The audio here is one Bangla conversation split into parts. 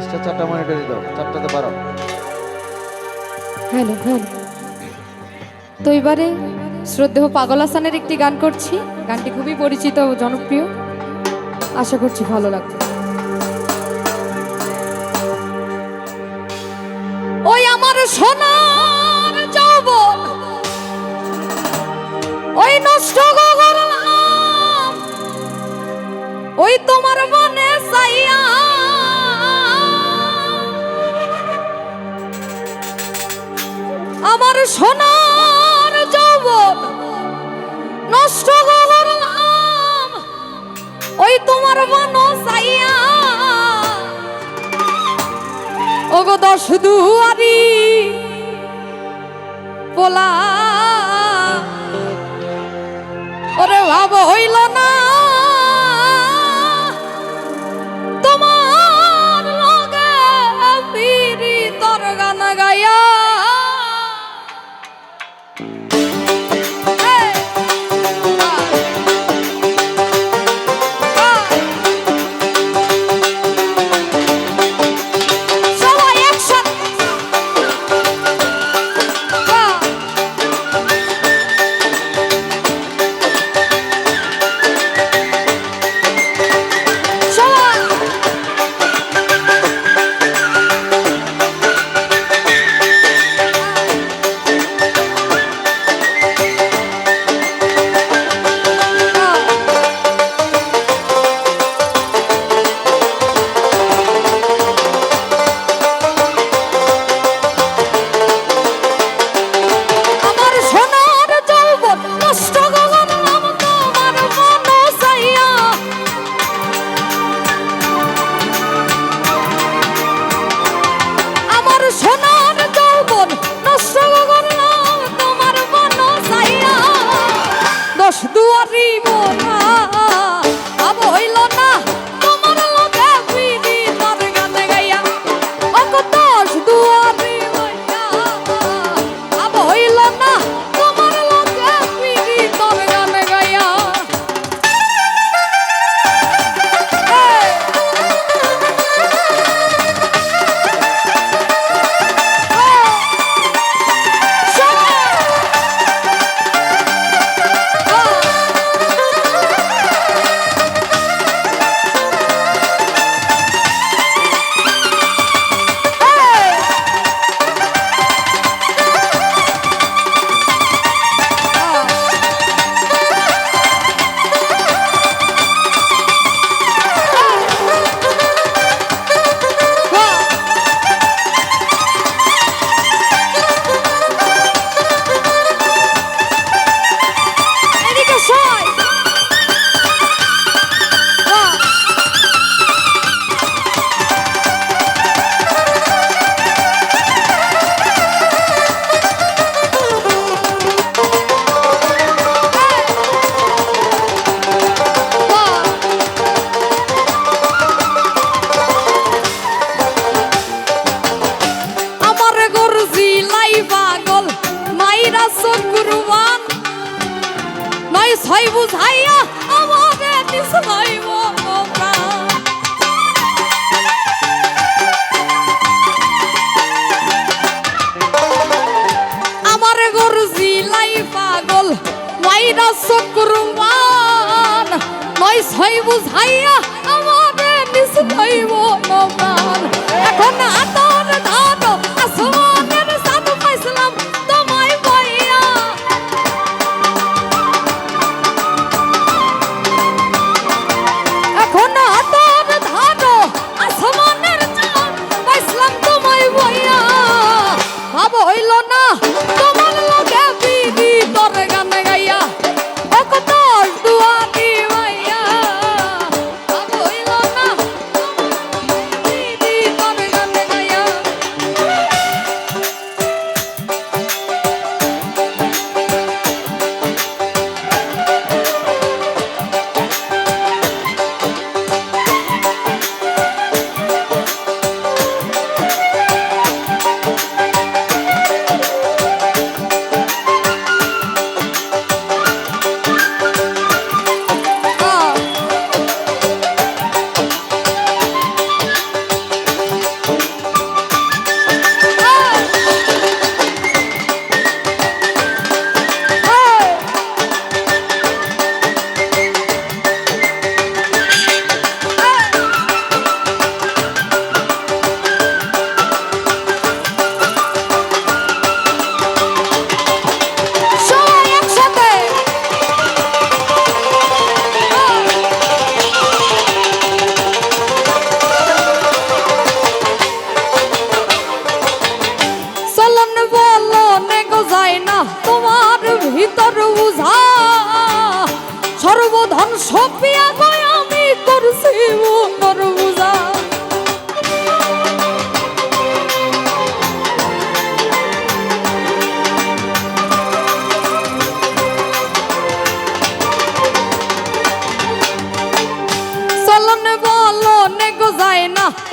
এক্সট্রা 4টা মনিটরই দাও, 4টাতে বাড়াও। Hello hello. তো এবারে শ্রদ্ধেয় পাগল হাসানের একটি গান করছি। গানটি খুবই পরিচিত ও জনপ্রিয়, আশা করছি ভালো লাগবে। ওই আমার সোনার যৌবন, ওই নষ্ট গগরলাম, ওই তোমার মনে চাইয়া আমার সোনার যৌবন নষ্ট করলাম, ওই তোমার মন চাইয়া ওগো 10 দুয়ারি পোলা, ওরে ভাব হইল না তোমার লগে পিরি তোর গান গায়া।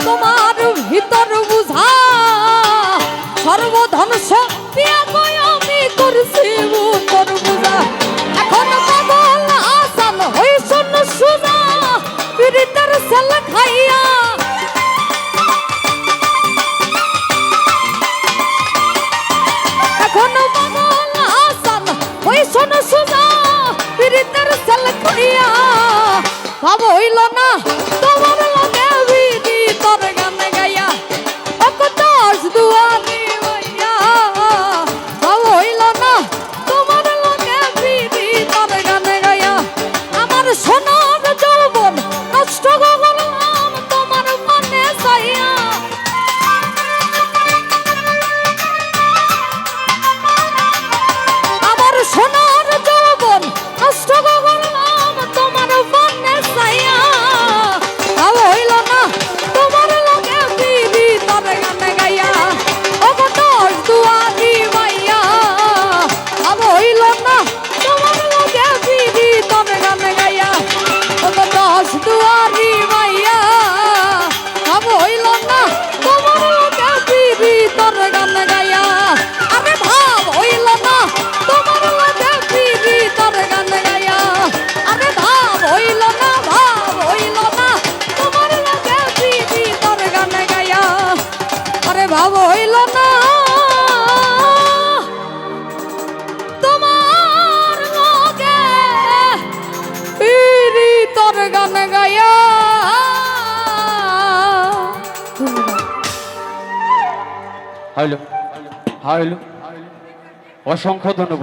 তোমার ভিতর বুঝা সর্বধ্বংস দিয়া কই আমি করছি তোর বুঝা এখন পাগল আসান হই শূন্য সুজা পীড়িতের সেল খাইয়া এখন পাগল আসান হই শূন্য সুজা পীড়িতের সেল খাইয়া ভাব হইল না তোমার লগে বিধি তোর গান গাইয়া অকতাস দুয়ারি মাইয়া ভাব হইল না তোমার লগে বিধি তোর গান গাইয়া আমার সোনার যৌবন নষ্ট করলাম তোমার মনে চাইয়া আমার সোনার যৌবন নষ্ট করলাম তোমার মনে চাইয়া ভাব হইল না তোমার লগে বিধি তোর গান গাইয়া অকতাস দুয়ারি মাইয়া ভাব হইল না তোমার লগে বিধি তোর গান গাইয়া অকতাস দুয়ারি মাইয়া ভাব হইল না তোমার লগে বিধি তোর গান গাইয়া আরে ভাব হইল না তোমার লগে বিধি তোর গান গাইয়া আরে ভাব হইল না তোমার লগে বিধি তোর গান গাইয়া আরে ভাব হইল না তোমার লগে বিধি তোর গান গাইয়া হইলো হইলো অসংখ্য ধন্যবাদ।